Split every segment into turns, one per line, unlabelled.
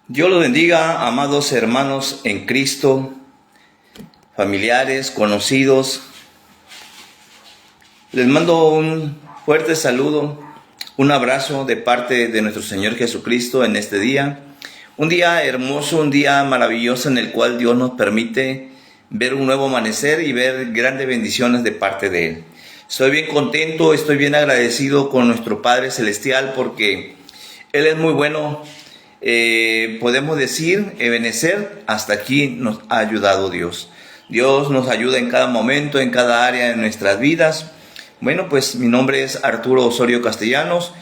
Dios los bendiga, amados hermanos en Cristo, familiares, conocidos. Les mando un fuerte saludo, un abrazo de parte de nuestro Señor Jesucristo en este día. Un día hermoso, un día maravilloso en el cual Dios nos permite ver un nuevo amanecer y ver grandes bendiciones de parte de Él. Estoy bien contento, estoy bien agradecido con nuestro Padre Celestial porque Él es muy bueno. Podemos decir, Ebenezer, hasta aquí nos ha ayudado Dios. Dios nos ayuda en cada momento, en cada área de nuestras vidas. Bueno, pues mi nombre es Arturo Osorio Castellanos.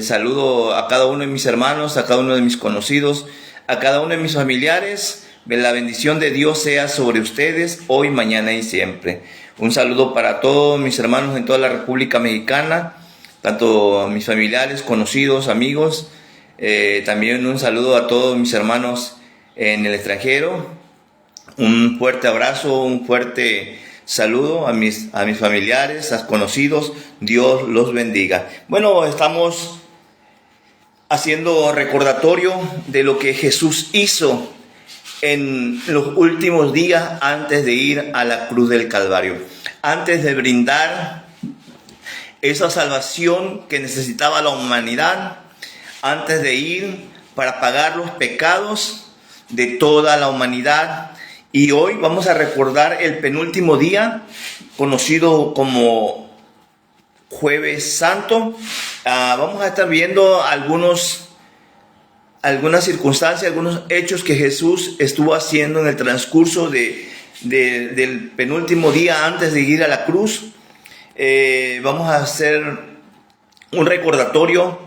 Saludo a cada uno de mis hermanos, a cada uno de mis conocidos, a cada uno de mis familiares. La bendición de Dios sea sobre ustedes hoy, mañana y siempre. Un saludo para todos mis hermanos en toda la República Mexicana, tanto a mis familiares, conocidos, amigos. También un saludo a todos mis hermanos en el extranjero. Un fuerte abrazo, un fuerte saludo a mis familiares, a conocidos. Dios los bendiga. Bueno, estamos haciendo recordatorio de lo que Jesús hizo en los últimos días antes de ir a la cruz del Calvario, antes de brindar esa salvación que necesitaba la humanidad, antes de ir para pagar los pecados de toda la humanidad. Y hoy vamos a recordar el penúltimo día, conocido como Jueves Santo. Vamos a estar viendo algunas circunstancias, algunos hechos que Jesús estuvo haciendo en el transcurso del penúltimo día antes de ir a la cruz. Vamos a hacer un recordatorio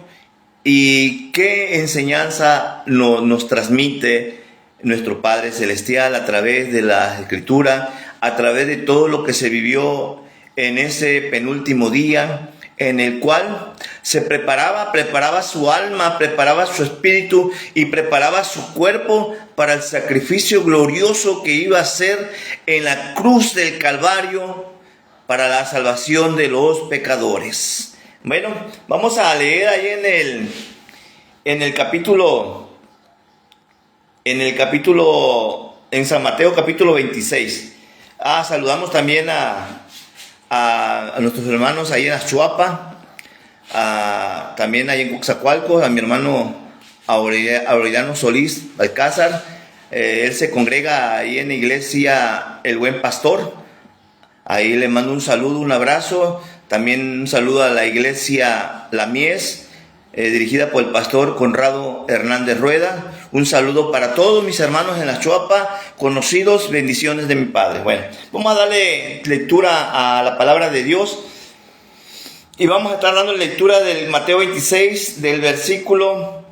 y qué enseñanza nos transmite nuestro Padre Celestial a través de la Escritura, a través de todo lo que se vivió en ese penúltimo día, en el cual se preparaba su alma, preparaba su espíritu y preparaba su cuerpo para el sacrificio glorioso que iba a hacer en la cruz del Calvario para la salvación de los pecadores. Bueno, vamos a leer ahí en San Mateo capítulo 26. Saludamos también a nuestros hermanos ahí en Achuapa, también ahí en Coxacualco, a mi hermano Aureliano Solís Alcázar. Él se congrega ahí en la iglesia El Buen Pastor. Ahí le mando un saludo, un abrazo. También un saludo a la iglesia La Mies, dirigida por el pastor Conrado Hernández Rueda. Un saludo para todos mis hermanos en la Chuapa, conocidos, bendiciones de mi Padre. Bueno, vamos a darle lectura a la palabra de Dios. Y vamos a estar dando lectura del Mateo 26, del versículo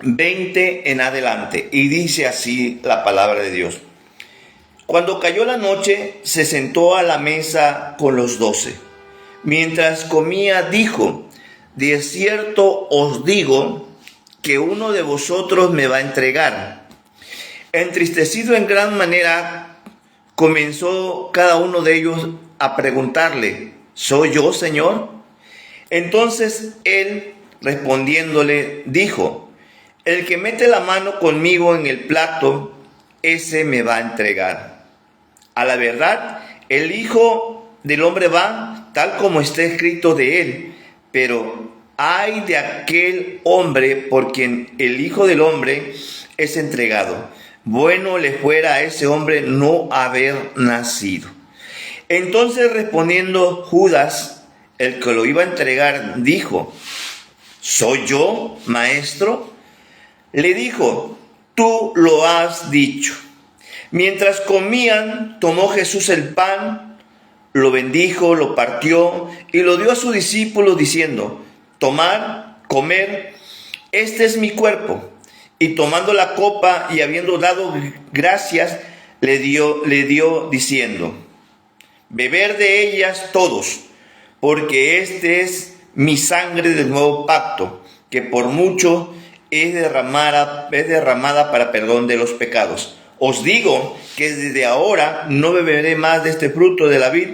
20 en adelante. Y dice así la palabra de Dios. Cuando cayó la noche, se sentó a la mesa con los 12. Mientras comía, dijo: de cierto os digo que uno de vosotros me va a entregar. Entristecido en gran manera, comenzó cada uno de ellos a preguntarle: ¿soy yo, Señor? Entonces él, respondiéndole, dijo: el que mete la mano conmigo en el plato, ese me va a entregar. A la verdad, el Hijo del Hombre va tal como está escrito de él, pero ay de aquel hombre por quien el Hijo del Hombre es entregado. Bueno le fuera a ese hombre no haber nacido. Entonces respondiendo Judas, el que lo iba a entregar, dijo: ¿soy yo, maestro? Le dijo: tú lo has dicho. Mientras comían, tomó Jesús el pan, lo bendijo, lo partió y lo dio a sus discípulos diciendo: tomad, comer, este es mi cuerpo. Y tomando la copa y habiendo dado gracias, le dio diciendo: beber de ellas todos, porque este es mi sangre del nuevo pacto, que por mucho es derramada para perdón de los pecados. Os digo que desde ahora no beberé más de este fruto de la vid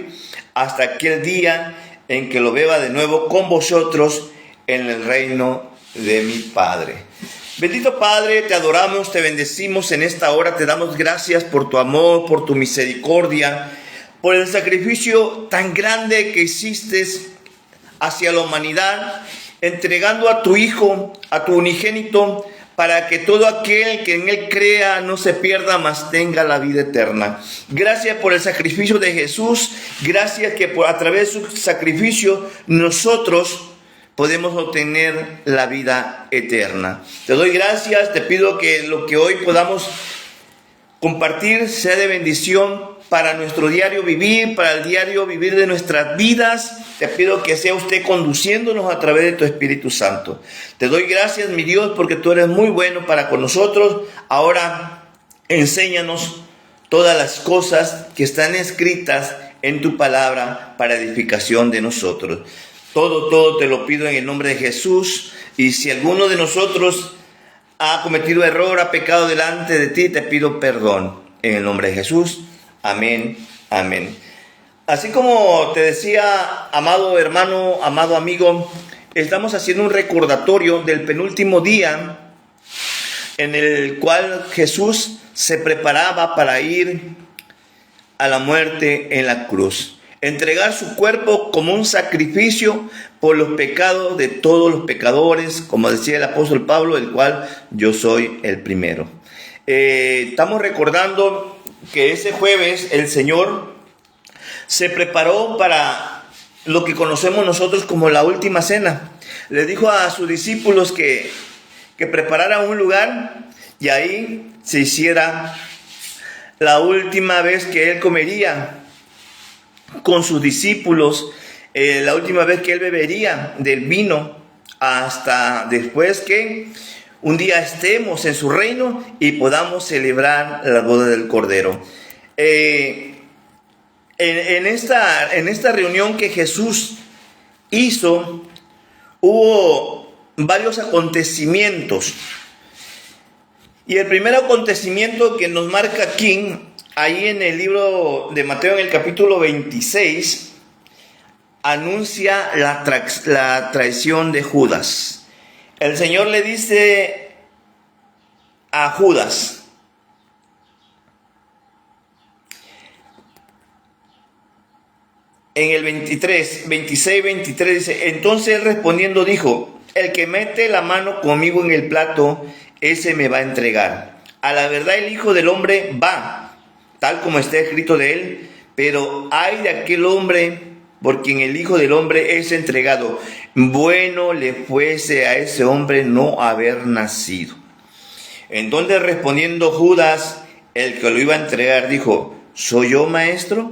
hasta aquel día en que lo beba de nuevo con vosotros en el reino de mi Padre. Bendito Padre, te adoramos, te bendecimos en esta hora, te damos gracias por tu amor, por tu misericordia, por el sacrificio tan grande que hiciste hacia la humanidad, entregando a tu Hijo, a tu unigénito, para que todo aquel que en Él crea no se pierda, mas tenga la vida eterna. Gracias por el sacrificio de Jesús, gracias que a través de su sacrificio nosotros podemos obtener la vida eterna. Te doy gracias, te pido que lo que hoy podamos compartir sea de bendición para nuestro diario vivir, para el diario vivir de nuestras vidas. Te pido que sea usted conduciéndonos a través de tu Espíritu Santo. Te doy gracias, mi Dios, porque tú eres muy bueno para con nosotros. Ahora enséñanos todas las cosas que están escritas en tu palabra para edificación de nosotros. Todo te lo pido en el nombre de Jesús. Y si alguno de nosotros ha cometido error, ha pecado delante de ti, te pido perdón en el nombre de Jesús. Amén, amén. Así como te decía, amado hermano, amado amigo, estamos haciendo un recordatorio del penúltimo día en el cual Jesús se preparaba para ir a la muerte en la cruz. Entregar su cuerpo como un sacrificio por los pecados de todos los pecadores, como decía el apóstol Pablo, el cual yo soy el primero. Estamos recordando que ese jueves el Señor se preparó para lo que conocemos nosotros como la última cena. Le dijo a sus discípulos que prepararan un lugar y ahí se hiciera la última vez que Él comería con sus discípulos, la última vez que Él bebería del vino, hasta después que un día estemos en su reino y podamos celebrar la boda del Cordero. En esta reunión que Jesús hizo, hubo varios acontecimientos. Y el primer acontecimiento que nos marca aquí, ahí en el libro de Mateo, en el capítulo 26, anuncia la traición de Judas. El Señor le dice a Judas: en el 26, 23 dice: entonces él respondiendo dijo: el que mete la mano conmigo en el plato, ese me va a entregar. A la verdad el Hijo del Hombre va, tal como está escrito de él, pero ay de aquel hombre por quien el Hijo del Hombre es entregado. Bueno le fuese a ese hombre no haber nacido. Entonces respondiendo Judas, el que lo iba a entregar, dijo: ¿soy yo, maestro?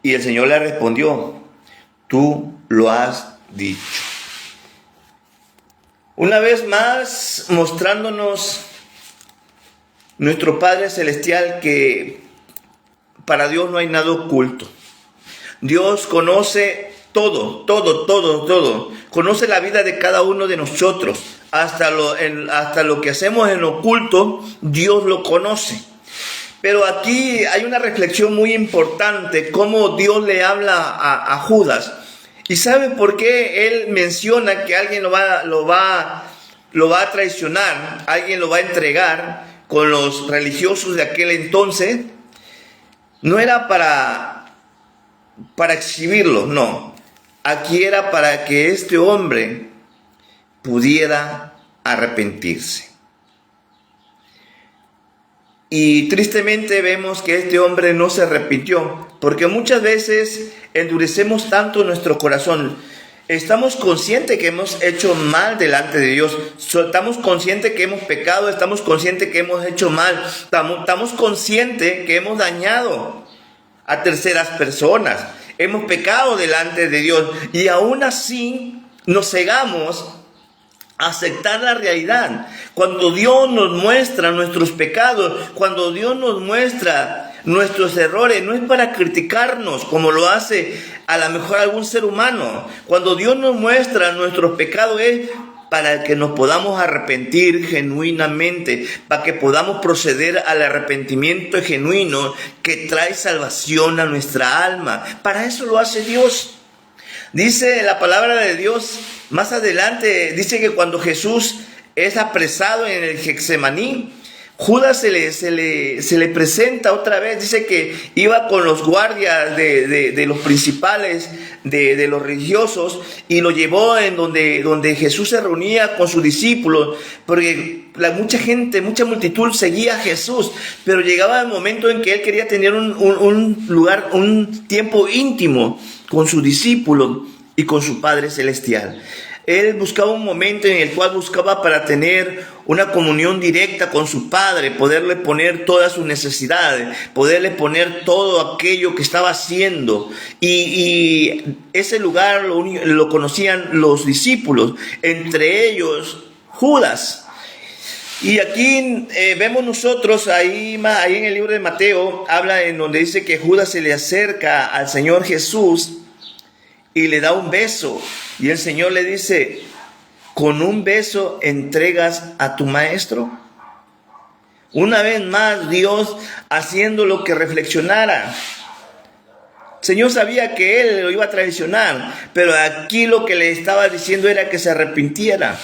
Y el Señor le respondió: tú lo has dicho. Una vez más, mostrándonos nuestro Padre Celestial que para Dios no hay nada oculto. Dios conoce todo. Conoce la vida de cada uno de nosotros. Hasta lo que hacemos en oculto, Dios lo conoce. Pero aquí hay una reflexión muy importante, cómo Dios le habla a Judas. ¿Y sabe por qué él menciona que alguien lo va a traicionar, alguien lo va a entregar con los religiosos de aquel entonces? No era para exhibirlo, no. Aquí era para que este hombre pudiera arrepentirse. Y tristemente vemos que este hombre no se arrepintió, porque muchas veces endurecemos tanto nuestro corazón. Estamos conscientes que hemos hecho mal delante de Dios, estamos conscientes que hemos pecado, estamos conscientes que hemos hecho mal, estamos conscientes que hemos dañado a terceras personas, hemos pecado delante de Dios, y aún así nos cegamos a aceptar la realidad. Cuando Dios nos muestra nuestros pecados, cuando Dios nos muestra nuestros errores, no es para criticarnos como lo hace a lo mejor algún ser humano. Cuando Dios nos muestra nuestros pecados es para que nos podamos arrepentir genuinamente, para que podamos proceder al arrepentimiento genuino que trae salvación a nuestra alma. Para eso lo hace Dios. Dice la palabra de Dios más adelante, dice que cuando Jesús es apresado en el Getsemaní, Judas se le presenta otra vez. Dice que iba con los guardias de los principales, de los religiosos, y lo llevó en donde Jesús se reunía con sus discípulos, porque mucha gente, mucha multitud seguía a Jesús, pero llegaba el momento en que él quería tener un lugar, un tiempo íntimo con sus discípulos y con su Padre Celestial. Él buscaba un momento en el cual buscaba para tener una comunión directa con su Padre, poderle poner todas sus necesidades, poderle poner todo aquello que estaba haciendo. Y ese lugar lo conocían los discípulos, entre ellos Judas. Y aquí vemos nosotros, ahí en el libro de Mateo, habla en donde dice que Judas se le acerca al Señor Jesús y le da un beso. Y el Señor le dice: ¿con un beso entregas a tu maestro? Una vez más, Dios haciendo lo que reflexionara. El Señor sabía que él lo iba a traicionar, pero aquí lo que le estaba diciendo era que se arrepintiera.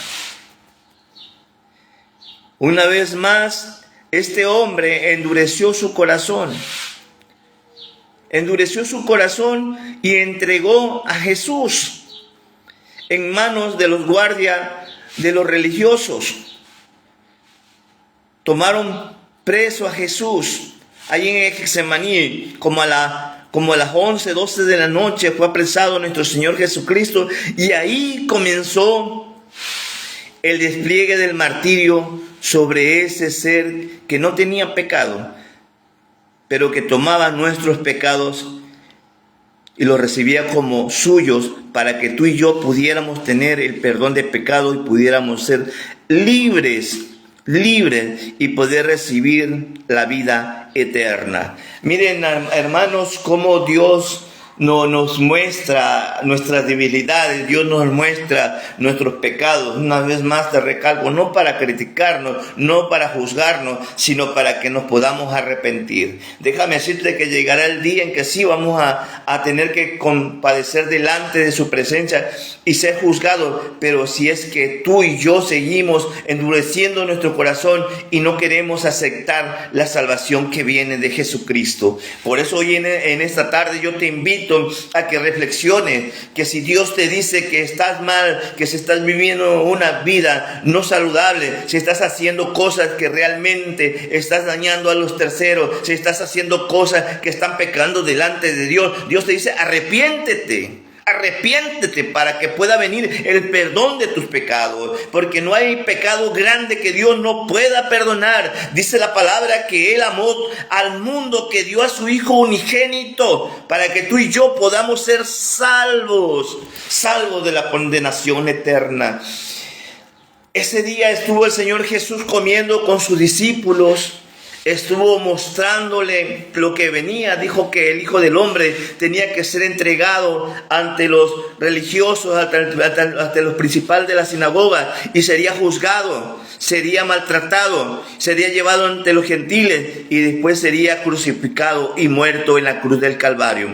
Una vez más, este hombre endureció su corazón. Endureció su corazón y entregó a Jesús en manos de los guardias de los religiosos. Tomaron preso a Jesús allí en el Getsemaní, como a las 11, 12 de la noche fue apresado nuestro Señor Jesucristo, y ahí comenzó el despliegue del martirio sobre ese ser que no tenía pecado, pero que tomaba nuestros pecados y los recibía como suyos, para que tú y yo pudiéramos tener el perdón de pecado y pudiéramos ser libres y poder recibir la vida eterna. Miren, hermanos, cómo Dios no nos muestra nuestras debilidades, Dios nos muestra nuestros pecados. Una vez más te recalco, no para criticarnos, no para juzgarnos, sino para que nos podamos arrepentir. Déjame decirte que llegará el día en que sí vamos a tener que compadecer delante de su presencia y ser juzgados, pero si es que tú y yo seguimos endureciendo nuestro corazón y no queremos aceptar la salvación que viene de Jesucristo. Por eso hoy en esta tarde yo te invito a que reflexiones, que si Dios te dice que estás mal, que si estás viviendo una vida no saludable, si estás haciendo cosas que realmente estás dañando a los terceros, si estás haciendo cosas que están pecando delante de Dios, Dios te dice: arrepiéntete para que pueda venir el perdón de tus pecados, porque no hay pecado grande que Dios no pueda perdonar. Dice la palabra que Él amó al mundo, que dio a su Hijo unigénito, para que tú y yo podamos ser salvos de la condenación eterna. Ese día estuvo el Señor Jesús comiendo con sus discípulos. Estuvo mostrándole lo que venía. Dijo que el Hijo del Hombre tenía que ser entregado ante los religiosos, ante los principales de la sinagoga, y sería juzgado, sería maltratado, sería llevado ante los gentiles y después sería crucificado y muerto en la cruz del Calvario.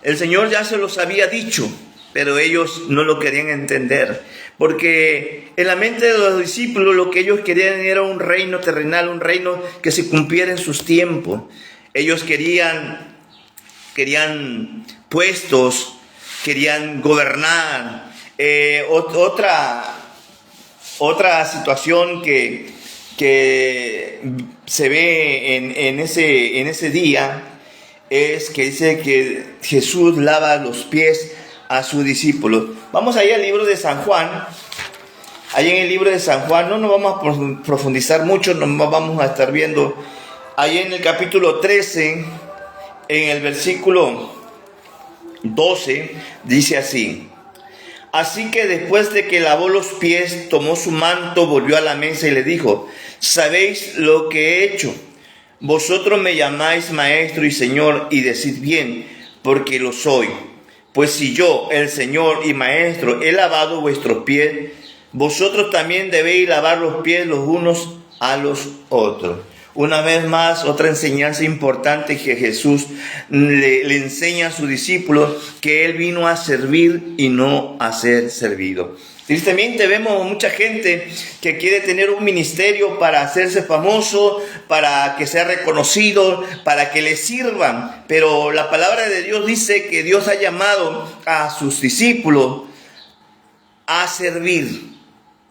El Señor ya se los había dicho, pero ellos no lo querían entender, porque en la mente de los discípulos lo que ellos querían era un reino terrenal, un reino que se cumpliera en sus tiempos. Ellos querían puestos, querían gobernar. Otra situación que se ve en ese día es que dice que Jesús lava los pies a sus discípulos. Vamos ahí al libro de San Juan. Ahí en el libro de San Juan no nos vamos a profundizar mucho, nos vamos a estar viendo ahí en el capítulo 13, en el versículo 12, dice así: así que después de que lavó los pies, tomó su manto, volvió a la mesa y le dijo: ¿sabéis lo que he hecho? Vosotros me llamáis maestro y señor, y decid bien, porque lo soy. Pues si yo, el Señor y Maestro, he lavado vuestros pies, vosotros también debéis lavar los pies los unos a los otros. Una vez más, otra enseñanza importante que Jesús le enseña a sus discípulos, que Él vino a servir y no a ser servido. Tristemente vemos mucha gente que quiere tener un ministerio para hacerse famoso, para que sea reconocido, para que le sirvan. Pero la palabra de Dios dice que Dios ha llamado a sus discípulos a servir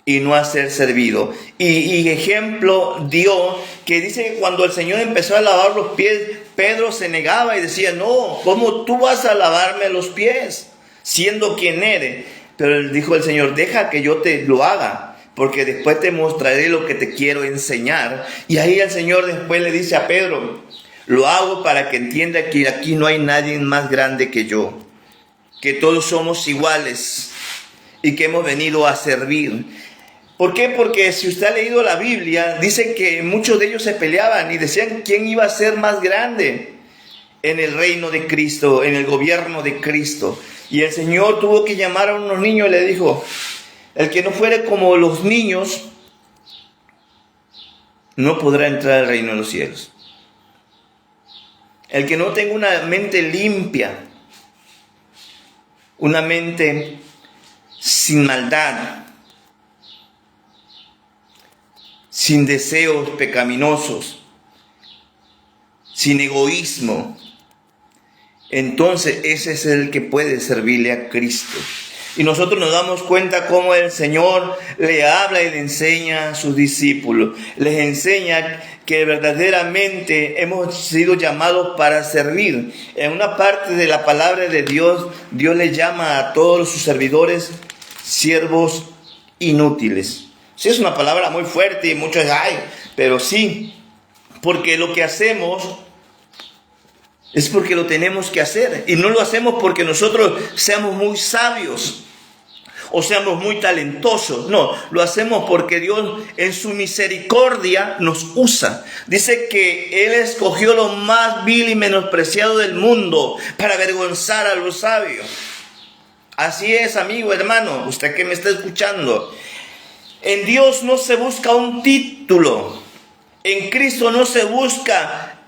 y no a ser servido. Y ejemplo dio que dice que cuando el Señor empezó a lavar los pies, Pedro se negaba y decía: no, ¿cómo tú vas a lavarme los pies siendo quien eres? Pero él dijo el Señor: deja que yo te lo haga, porque después te mostraré lo que te quiero enseñar. Y ahí el Señor después le dice a Pedro: lo hago para que entienda que aquí no hay nadie más grande que yo, que todos somos iguales y que hemos venido a servir. ¿Por qué? Porque si usted ha leído la Biblia, dice que muchos de ellos se peleaban y decían quién iba a ser más grande en el reino de Cristo, en el gobierno de Cristo. Y el Señor tuvo que llamar a unos niños y le dijo: el que no fuere como los niños no podrá entrar al reino de los cielos. El que no tenga una mente limpia, una mente sin maldad, sin deseos pecaminosos, sin egoísmo, entonces ese es el que puede servirle a Cristo. Y nosotros nos damos cuenta cómo el Señor le habla y le enseña a sus discípulos. Les enseña que verdaderamente hemos sido llamados para servir. En una parte de la palabra de Dios, Dios le llama a todos sus servidores siervos inútiles. Sí, es una palabra muy fuerte y muchos ay, pero sí, porque lo que hacemos es porque lo tenemos que hacer. Y no lo hacemos porque nosotros seamos muy sabios o seamos muy talentosos. No, lo hacemos porque Dios en su misericordia nos usa. Dice que Él escogió lo más vil y menospreciado del mundo para avergonzar a los sabios. Así es, amigo, hermano, usted que me está escuchando. En Dios no se busca un título. En Cristo no se busca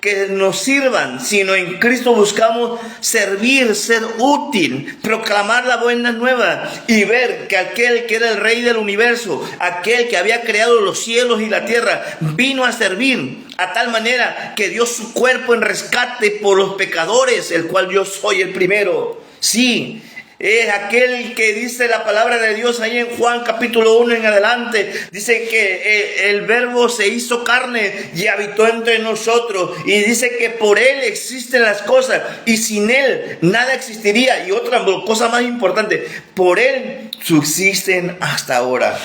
que nos sirvan, sino en Cristo buscamos servir, ser útil, proclamar la buena nueva y ver que aquel que era el Rey del universo, aquel que había creado los cielos y la tierra, vino a servir a tal manera que dio su cuerpo en rescate por los pecadores, el cual yo soy el primero. Sí, es aquel que dice la palabra de Dios ahí en Juan capítulo 1 en adelante. Dice que el verbo se hizo carne y habitó entre nosotros. Y dice que por Él existen las cosas y sin Él nada existiría. Y otra cosa más importante, por Él subsisten hasta ahora.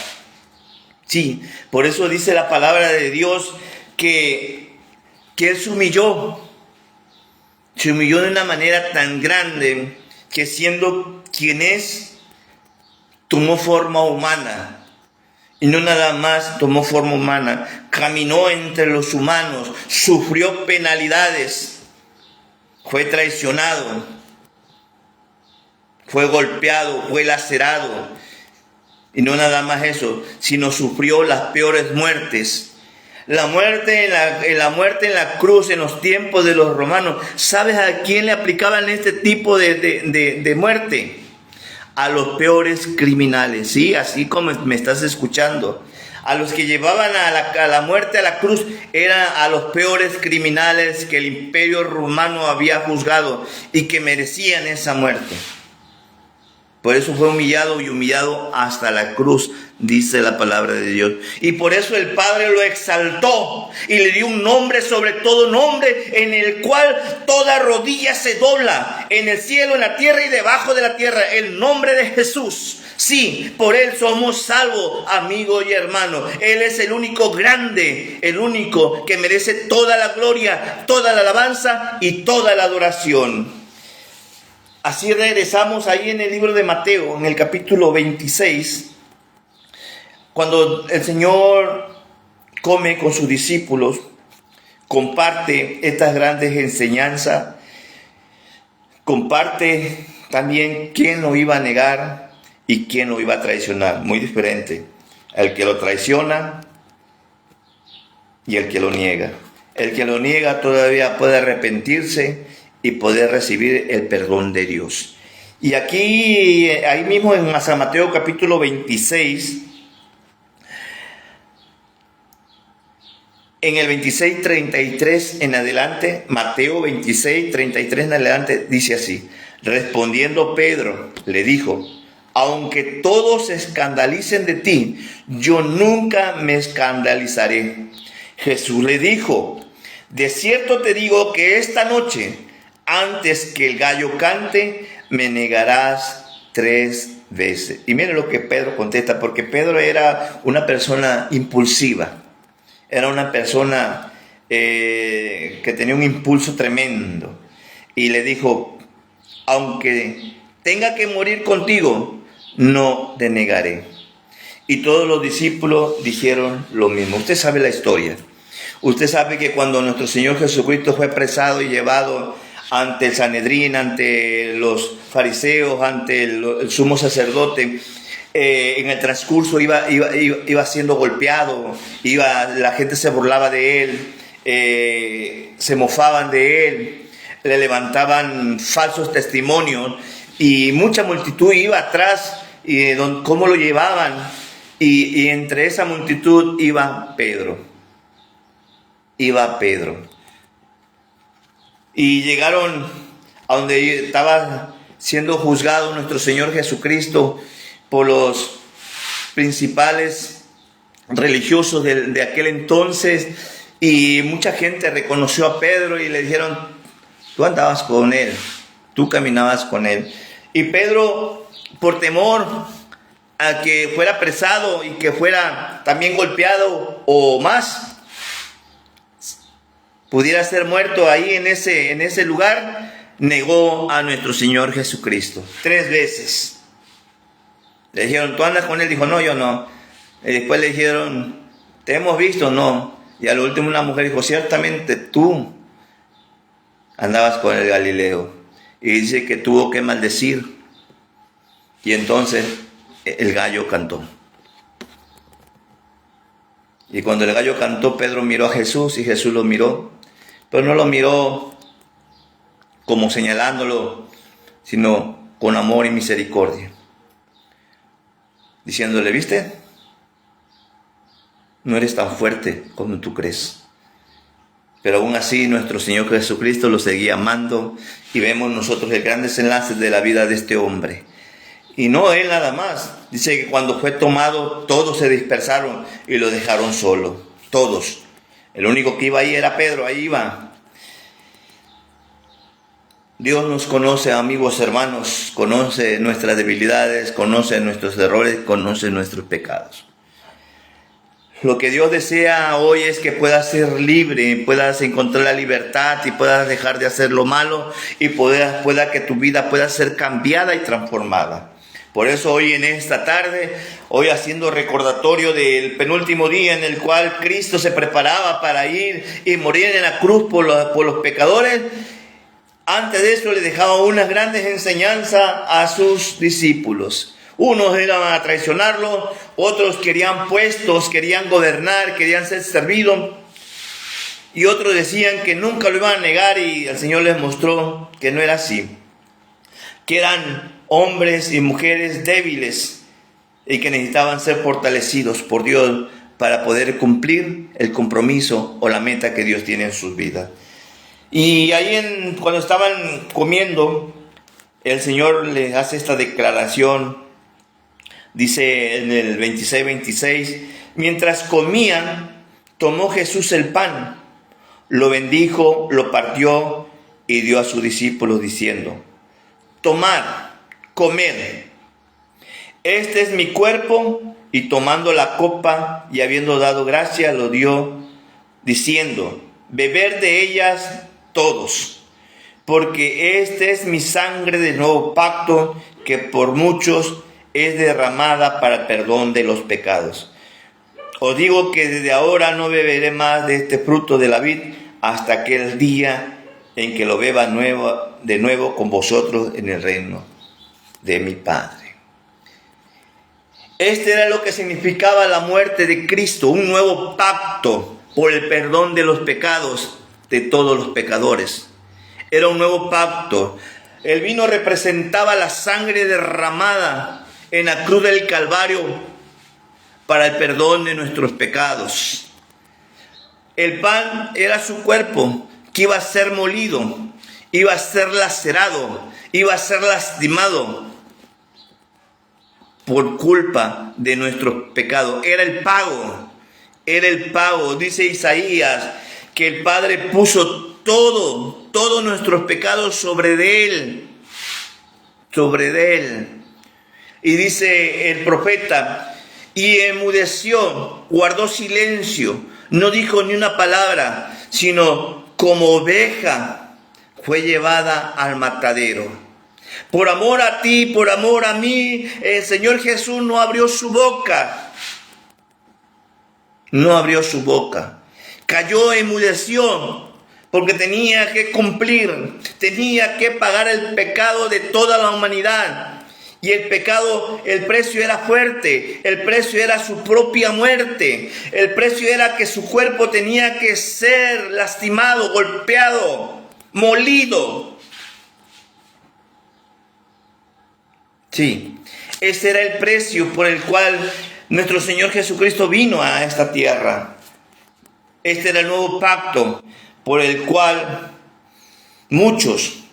Sí, por eso dice la palabra de Dios que Él se humilló de una manera tan grande que siendo quien es, tomó forma humana. Y no nada más tomó forma humana, caminó entre los humanos, sufrió penalidades, fue traicionado, fue golpeado, fue lacerado. Y no nada más eso, sino sufrió las peores muertes. La muerte en la cruz en los tiempos de los romanos. ¿Sabes a quién le aplicaban este tipo de muerte? A los peores criminales, ¿sí? Así como me estás escuchando. A los que llevaban a la muerte a la cruz eran a los peores criminales que el imperio romano había juzgado y que merecían esa muerte. Por eso fue humillado hasta la cruz, dice la palabra de Dios. Y por eso el Padre lo exaltó y le dio un nombre sobre todo nombre, en el cual toda rodilla se dobla, en el cielo, en la tierra y debajo de la tierra, el nombre de Jesús. Sí, por Él somos salvos, amigo y hermano. Él es el único grande, el único que merece toda la gloria, toda la alabanza y toda la adoración. Así regresamos ahí en el libro de Mateo, en el capítulo 26, cuando el Señor come con sus discípulos, comparte estas grandes enseñanzas, comparte también quién lo iba a negar y quién lo iba a traicionar. Muy diferente, el que lo traiciona y el que lo niega. El que lo niega todavía puede arrepentirse y poder recibir el perdón de Dios. Y aquí, ahí mismo en San Mateo capítulo 26, en el 26:33 en adelante, Mateo 26:33 en adelante, dice así: respondiendo Pedro, le dijo: aunque todos se escandalicen de ti, yo nunca me escandalizaré. Jesús le dijo: de cierto te digo que esta noche, antes que el gallo cante, me negarás 3 veces. Y mire lo que Pedro contesta, porque Pedro era una persona impulsiva. Era una persona que tenía un impulso tremendo. Y le dijo: aunque tenga que morir contigo, no te negaré. Y todos los discípulos dijeron lo mismo. Usted sabe la historia. Usted sabe que cuando nuestro Señor Jesucristo fue apresado y llevado ante el Sanedrín, ante los fariseos, ante el sumo sacerdote, en el transcurso iba siendo golpeado, la gente se burlaba de él, se mofaban de él, le levantaban falsos testimonios y mucha multitud iba atrás y cómo lo llevaban, y entre esa multitud iba Pedro. Y llegaron a donde estaba siendo juzgado nuestro Señor Jesucristo por los principales religiosos de aquel entonces, y mucha gente reconoció a Pedro y le dijeron: tú andabas con él, tú caminabas con él. Y Pedro, por temor a que fuera apresado y que fuera también golpeado o más, pudiera ser muerto ahí en ese lugar, negó a nuestro Señor Jesucristo 3 veces. Le dijeron: ¿tú andas con él? Dijo: no, yo no. Y después le dijeron: ¿te hemos visto? No. Y al último una mujer dijo: ciertamente tú andabas con el Galileo. Y dice que tuvo que maldecir. Y entonces el gallo cantó. Y cuando el gallo cantó, Pedro miró a Jesús y Jesús lo miró. Pero no lo miró como señalándolo, sino con amor y misericordia, diciéndole: ¿viste? No eres tan fuerte como tú crees. Pero aún así nuestro Señor Jesucristo lo seguía amando, y vemos nosotros el gran desenlace de la vida de este hombre. Y no él nada más. Dice que cuando fue tomado, todos se dispersaron y lo dejaron solo. Todos. El único que iba ahí era Pedro, ahí iba. Dios nos conoce, amigos, hermanos, conoce nuestras debilidades, conoce nuestros errores, conoce nuestros pecados. Lo que Dios desea hoy es que puedas ser libre, puedas encontrar la libertad y puedas dejar de hacer lo malo, y pueda que tu vida pueda ser cambiada y transformada. Por eso hoy en esta tarde, hoy haciendo recordatorio del penúltimo día en el cual Cristo se preparaba para ir y morir en la cruz por los pecadores, antes de eso le dejaba unas grandes enseñanzas a sus discípulos. Unos iban a traicionarlo, otros querían puestos, querían gobernar, querían ser servidos, y otros decían que nunca lo iban a negar, y el Señor les mostró que no era así, que eran hombres y mujeres débiles y que necesitaban ser fortalecidos por Dios para poder cumplir el compromiso o la meta que Dios tiene en sus vidas. Y ahí cuando estaban comiendo, el Señor les hace esta declaración. Dice en el 26:26: mientras comían, tomó Jesús el pan, lo bendijo, lo partió y dio a sus discípulos diciendo: tomad, comed, este es mi cuerpo. Y tomando la copa y habiendo dado gracias, lo dio, diciendo: beber de ellas todos, porque esta es mi sangre del nuevo pacto, que por muchos es derramada para el perdón de los pecados. Os digo que desde ahora no beberé más de este fruto de la vid hasta aquel día en que lo beba de nuevo con vosotros en el reino de mi Padre. Este era lo que significaba la muerte de Cristo, un nuevo pacto por el perdón de los pecados de todos los pecadores. Era un nuevo pacto. El vino representaba la sangre derramada en la cruz del Calvario para el perdón de nuestros pecados. El pan era su cuerpo que iba a ser molido, iba a ser lacerado, iba a ser lastimado por culpa de nuestros pecados. Era el pago. Dice Isaías que el Padre puso todos nuestros pecados sobre de él. Y dice el profeta, y enmudeció, guardó silencio, no dijo ni una palabra, sino como oveja fue llevada al matadero. Por amor a ti, por amor a mí, el Señor Jesús no abrió su boca. No abrió su boca. Cayó, enmudeció, porque tenía que cumplir, tenía que pagar el pecado de toda la humanidad. Y el pecado, el precio era fuerte, el precio era su propia muerte, el precio era que su cuerpo tenía que ser lastimado, golpeado, molido. Sí, ese era el precio por el cual nuestro Señor Jesucristo vino a esta tierra. Este era el nuevo pacto por el cual muchos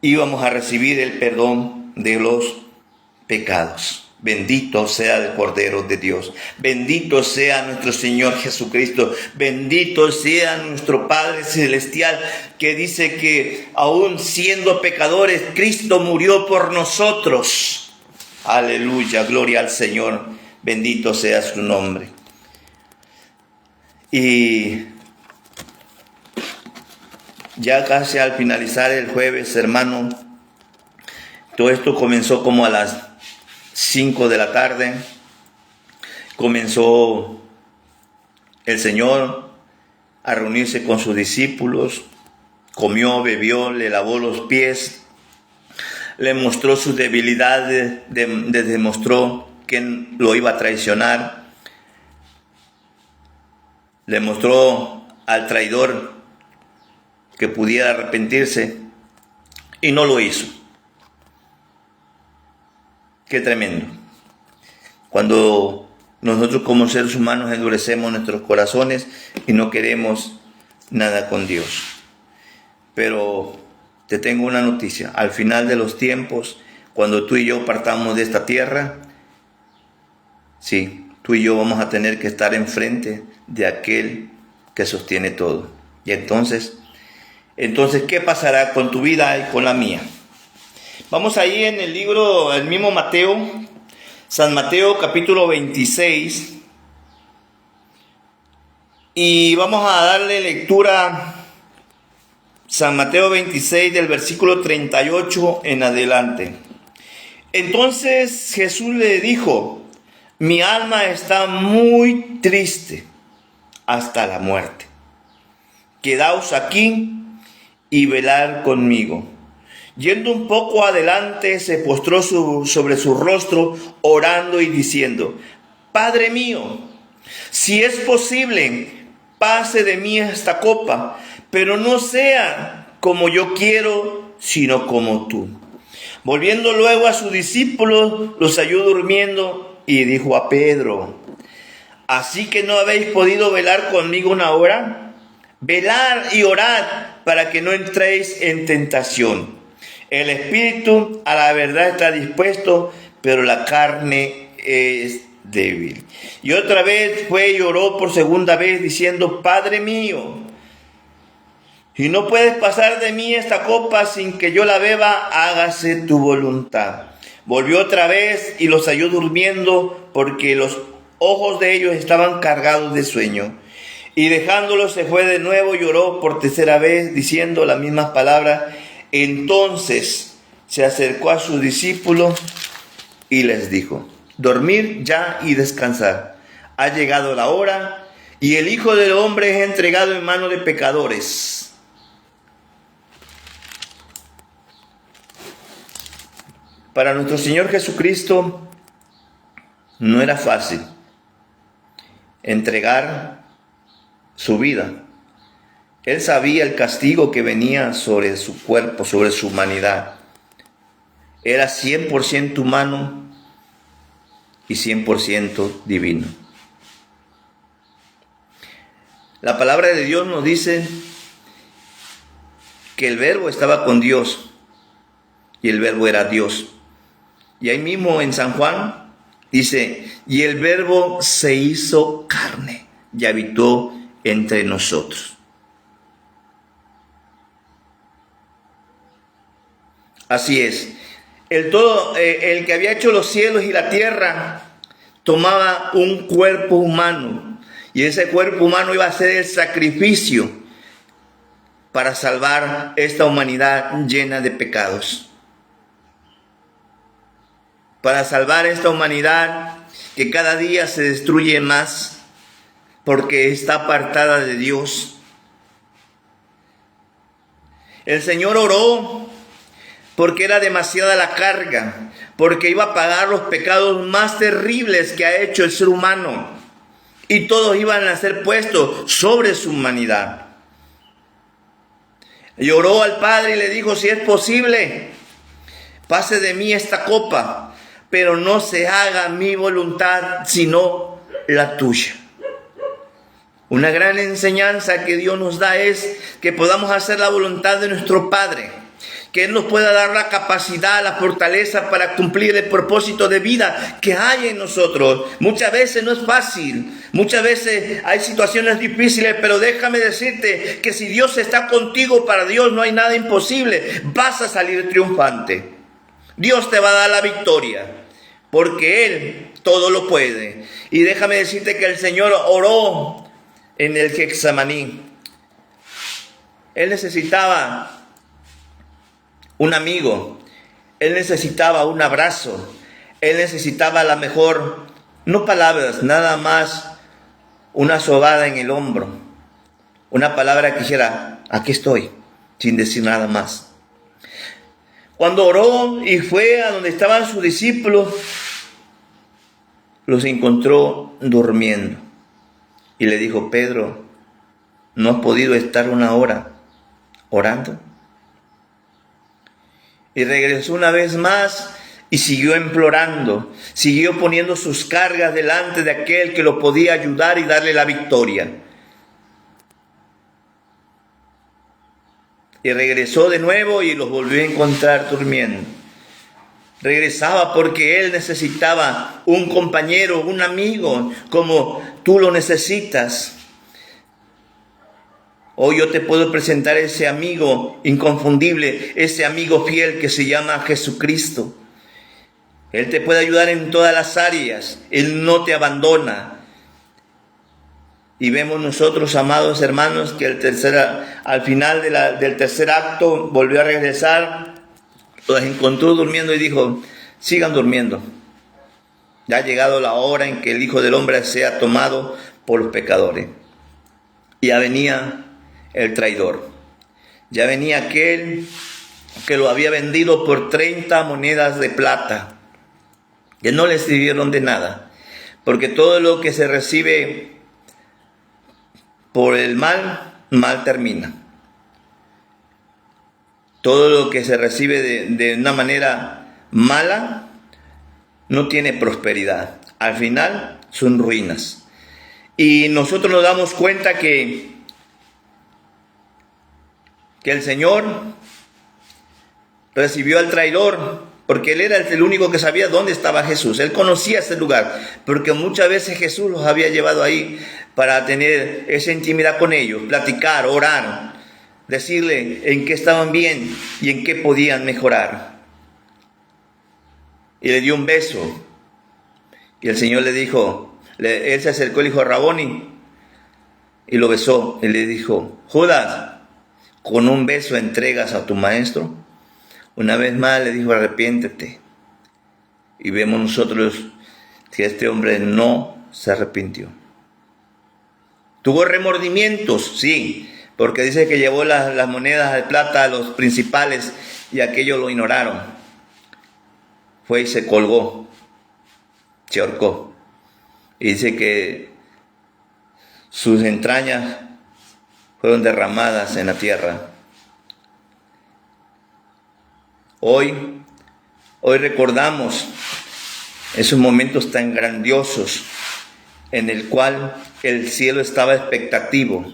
íbamos a recibir el perdón de los pecados. Bendito sea el Cordero de Dios. Bendito sea nuestro Señor Jesucristo. Bendito sea nuestro Padre Celestial, que dice que aún siendo pecadores, Cristo murió por nosotros. Aleluya, gloria al Señor. Bendito sea su nombre. Y ya casi al finalizar el jueves, hermano, todo esto comenzó como a las 5 de la tarde. Comenzó el Señor a reunirse con sus discípulos, comió, bebió, le lavó los pies, le mostró sus debilidades, le demostró que lo iba a traicionar, le mostró al traidor que pudiera arrepentirse y no lo hizo. Qué tremendo. Cuando nosotros como seres humanos endurecemos nuestros corazones y no queremos nada con Dios. Pero te tengo una noticia. Al final de los tiempos, cuando tú y yo partamos de esta tierra, sí, tú y yo vamos a tener que estar enfrente de aquel que sostiene todo. Y entonces, ¿qué pasará con tu vida y con la mía? Vamos ahí en el libro, el mismo Mateo, San Mateo capítulo 26. Y vamos a darle lectura San Mateo 26 del versículo 38 en adelante. Entonces Jesús le dijo: mi alma está muy triste hasta la muerte. Quedaos aquí y velad conmigo. Yendo un poco adelante, se postró sobre su rostro, orando y diciendo: Padre mío, si es posible, pase de mí esta copa, pero no sea como yo quiero, sino como tú. Volviendo luego a sus discípulos, los halló durmiendo y dijo a Pedro: ¿así que no habéis podido velar conmigo una hora? Velad y orad para que no entréis en tentación. El espíritu a la verdad está dispuesto, pero la carne es débil. Y otra vez fue y oró por segunda vez, diciendo: Padre mío, si no puedes pasar de mí esta copa sin que yo la beba, hágase tu voluntad. Volvió otra vez y los halló durmiendo, porque los ojos de ellos estaban cargados de sueño. Y dejándolos se fue de nuevo y oró por tercera vez, diciendo las mismas palabras. Entonces se acercó a sus discípulos y les dijo: dormir ya y descansar. Ha llegado la hora y el Hijo del Hombre es entregado en manos de pecadores. Para nuestro Señor Jesucristo no era fácil. entregar su vida Él sabía el castigo que venía sobre su cuerpo, sobre su humanidad. Era 100% humano y 100% divino. La palabra de Dios nos dice que el Verbo estaba con Dios y el Verbo era Dios. Y ahí mismo en San Juan dice, y el Verbo se hizo carne y habitó entre nosotros. Así es. El que había hecho los cielos y la tierra tomaba un cuerpo humano y ese cuerpo humano iba a ser el sacrificio para salvar esta humanidad llena de pecados. Para salvar esta humanidad que cada día se destruye más porque está apartada de Dios. El Señor oró porque era demasiada la carga, porque iba a pagar los pecados más terribles que ha hecho el ser humano, y todos iban a ser puestos sobre su humanidad. Y oró al Padre y le dijo, si es posible, pase de mí esta copa, pero no se haga mi voluntad, sino la tuya. Una gran enseñanza que Dios nos da es que podamos hacer la voluntad de nuestro Padre, que Él nos pueda dar la capacidad, la fortaleza para cumplir el propósito de vida que hay en nosotros. Muchas veces no es fácil, muchas veces hay situaciones difíciles, pero déjame decirte que si Dios está contigo, para Dios no hay nada imposible. Vas a salir triunfante. Dios te va a dar la victoria, porque Él todo lo puede. Y déjame decirte que el Señor oró en el Getsemaní. Él necesitaba un amigo, Él necesitaba un abrazo, Él necesitaba a lo mejor, no palabras, nada más una sobada en el hombro, una palabra que dijera, aquí estoy, sin decir nada más. Cuando oró y fue a donde estaban sus discípulos, los encontró durmiendo y le dijo, Pedro, ¿no has podido estar una hora orando? Y regresó una vez más y siguió implorando, siguió poniendo sus cargas delante de aquel que lo podía ayudar y darle la victoria. Y regresó de nuevo y los volvió a encontrar durmiendo. Regresaba porque él necesitaba un compañero, un amigo, como tú lo necesitas. Hoy yo te puedo presentar ese amigo inconfundible, ese amigo fiel que se llama Jesucristo. Él te puede ayudar en todas las áreas, Él no te abandona. Y vemos nosotros, amados hermanos, que al final del tercer acto volvió a regresar, los encontró durmiendo y dijo, sigan durmiendo. Ya ha llegado la hora en que el Hijo del Hombre sea tomado por los pecadores. Y ya venía el traidor. Ya venía aquel que lo había vendido por 30 monedas de plata, que no le sirvieron de nada, porque todo lo que se recibe por el mal, mal termina. Todo lo que se recibe de una manera mala no tiene prosperidad. Al final son ruinas. Y nosotros nos damos cuenta que el Señor recibió al traidor porque Él era el único que sabía dónde estaba Jesús. Él conocía ese lugar, porque muchas veces Jesús los había llevado ahí para tener esa intimidad con ellos, platicar, orar, decirle en qué estaban bien y en qué podían mejorar. Y le dio un beso. Y el Señor le dijo, él se acercó y le dijo, Raboni, y lo besó. Y le dijo, Judas, ¿con un beso entregas a tu maestro? Una vez más le dijo, arrepiéntete. Y vemos nosotros que este hombre no se arrepintió. Tuvo remordimientos, sí, porque dice que llevó las monedas de plata a los principales y aquellos lo ignoraron. Fue y se colgó, se ahorcó. Y dice que sus entrañas fueron derramadas en la tierra. Hoy recordamos esos momentos tan grandiosos en el cual el cielo estaba expectativo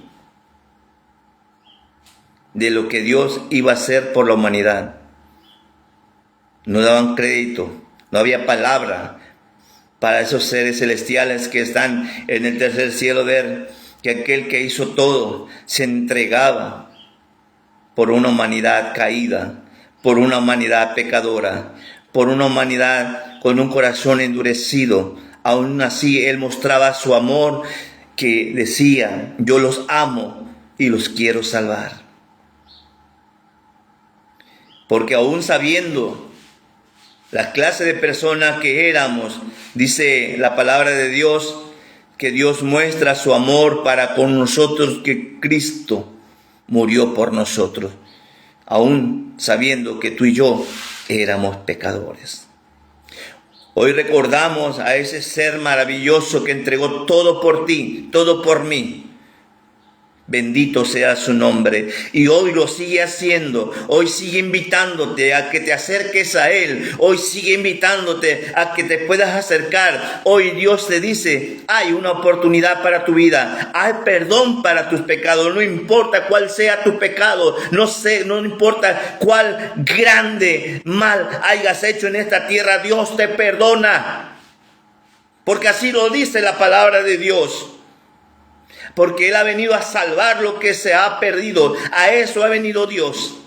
de lo que Dios iba a hacer por la humanidad. No daban crédito, no había palabra para esos seres celestiales que están en el tercer cielo, ver que aquel que hizo todo se entregaba por una humanidad caída, por una humanidad pecadora, por una humanidad con un corazón endurecido. Aún así Él mostraba su amor, que decía: yo los amo y los quiero salvar. Porque aún sabiendo la clase de personas que éramos, dice la palabra de Dios, que Dios muestra su amor para con nosotros, que Cristo murió por nosotros, aún sabiendo que tú y yo éramos pecadores. Hoy recordamos a ese ser maravilloso que entregó todo por ti, todo por mí. Bendito sea su nombre. Y hoy lo sigue haciendo. Hoy sigue invitándote a que te acerques a Él. Hoy sigue invitándote a que te puedas acercar. Hoy Dios te dice: hay una oportunidad para tu vida. Hay perdón para tus pecados. No importa cuál sea tu pecado. No importa cuál grande mal hayas hecho en esta tierra. Dios te perdona. Porque así lo dice la palabra de Dios. Porque Él ha venido a salvar lo que se ha perdido. A eso ha venido Dios.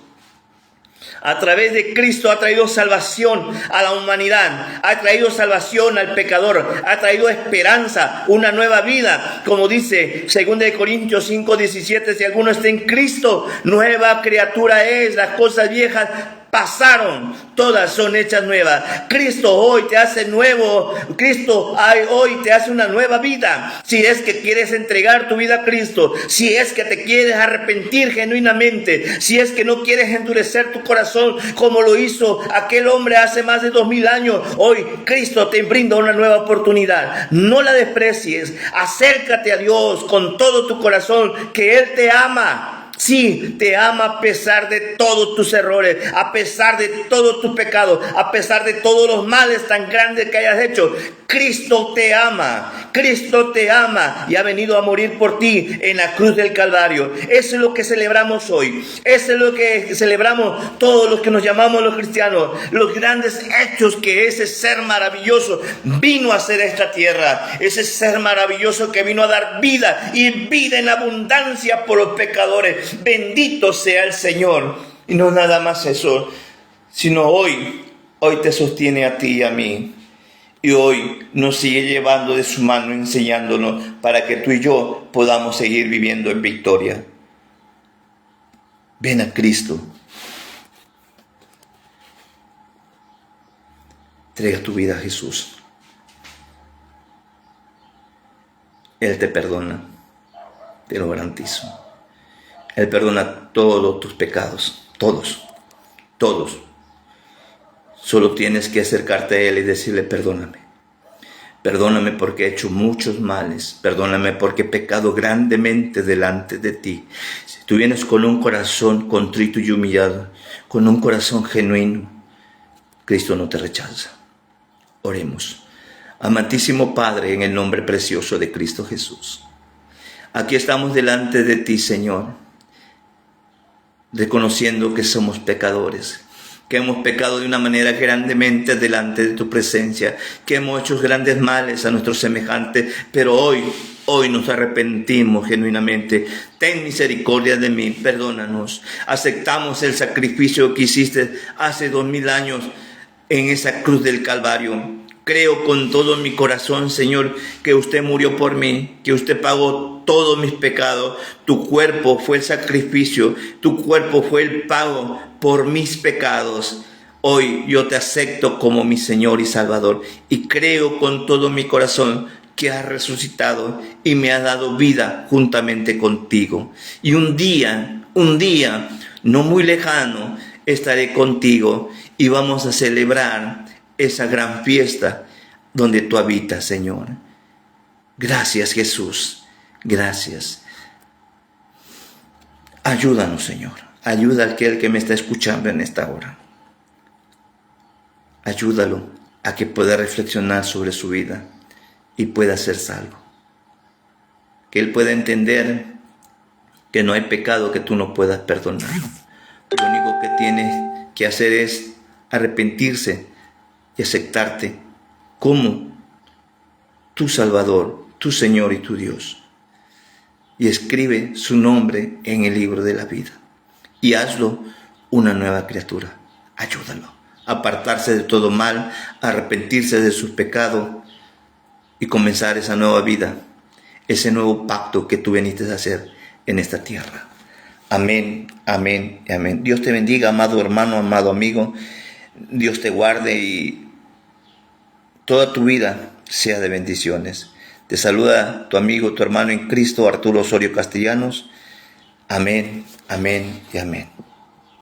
A través de Cristo ha traído salvación a la humanidad. Ha traído salvación al pecador. Ha traído esperanza, una nueva vida. Como dice 2 Corintios 5:17, si alguno está en Cristo, nueva criatura es. Las cosas viejas pasaron, todas son hechas nuevas. Cristo hoy te hace nuevo. Cristo hoy te hace una nueva vida. Si es que quieres entregar tu vida a Cristo, si es que te quieres arrepentir genuinamente, si es que no quieres endurecer tu corazón como lo hizo aquel hombre hace más de 2000 años, hoy Cristo te brinda una nueva oportunidad. No la desprecies. Acércate a Dios con todo tu corazón, que Él te ama. Sí, te ama a pesar de todos tus errores, a pesar de todos tus pecados, a pesar de todos los males tan grandes que hayas hecho. Cristo te ama, Cristo te ama y ha venido a morir por ti en la cruz del Calvario. Eso es lo que celebramos hoy. Eso es lo que celebramos todos los que nos llamamos los cristianos. Los grandes hechos que ese ser maravilloso vino a hacer esta tierra. Ese ser maravilloso que vino a dar vida y vida en abundancia por los pecadores. Bendito sea el Señor. Y no nada más eso, sino hoy te sostiene a ti y a mí. Y hoy nos sigue llevando de su mano, enseñándonos para que tú y yo podamos seguir viviendo en victoria. Ven a Cristo. Entrega tu vida a Jesús. Él te perdona, te lo garantizo. Él perdona todos tus pecados, todos. Solo tienes que acercarte a Él y decirle: perdóname. Perdóname porque he hecho muchos males. Perdóname porque he pecado grandemente delante de ti. Si tú vienes con un corazón contrito y humillado, con un corazón genuino, Cristo no te rechaza. Oremos. Amantísimo Padre, en el nombre precioso de Cristo Jesús, aquí estamos delante de ti, Señor, reconociendo que somos pecadores, que hemos pecado de una manera grandemente delante de tu presencia, que hemos hecho grandes males a nuestros semejantes, pero hoy nos arrepentimos genuinamente. Ten misericordia de mí, perdónanos. Aceptamos el sacrificio que hiciste hace 2000 años en esa cruz del Calvario. Creo con todo mi corazón, Señor, que usted murió por mí, que usted pagó todos mis pecados. Tu cuerpo fue el sacrificio, tu cuerpo fue el pago por mis pecados. Hoy yo te acepto como mi Señor y Salvador y creo con todo mi corazón que has resucitado y me has dado vida juntamente contigo. Y un día, no muy lejano, estaré contigo y vamos a celebrar esa gran fiesta donde tú habitas, Señor. Gracias, Jesús. Gracias. Ayúdanos, Señor. Ayuda a aquel que me está escuchando en esta hora. Ayúdalo a que pueda reflexionar sobre su vida y pueda ser salvo. Que él pueda entender que no hay pecado que tú no puedas perdonar. Lo único que tiene que hacer es arrepentirse y aceptarte como tu Salvador, tu Señor y tu Dios. Y escribe su nombre en el libro de la vida. Y hazlo una nueva criatura. Ayúdalo a apartarse de todo mal, a arrepentirse de sus pecados y comenzar esa nueva vida, ese nuevo pacto que tú viniste a hacer en esta tierra. Amén, amén y amén. Dios te bendiga, amado hermano, amado amigo. Dios te guarde y toda tu vida sea de bendiciones. Te saluda tu amigo, tu hermano en Cristo, Arturo Osorio Castellanos. Amén, amén y amén.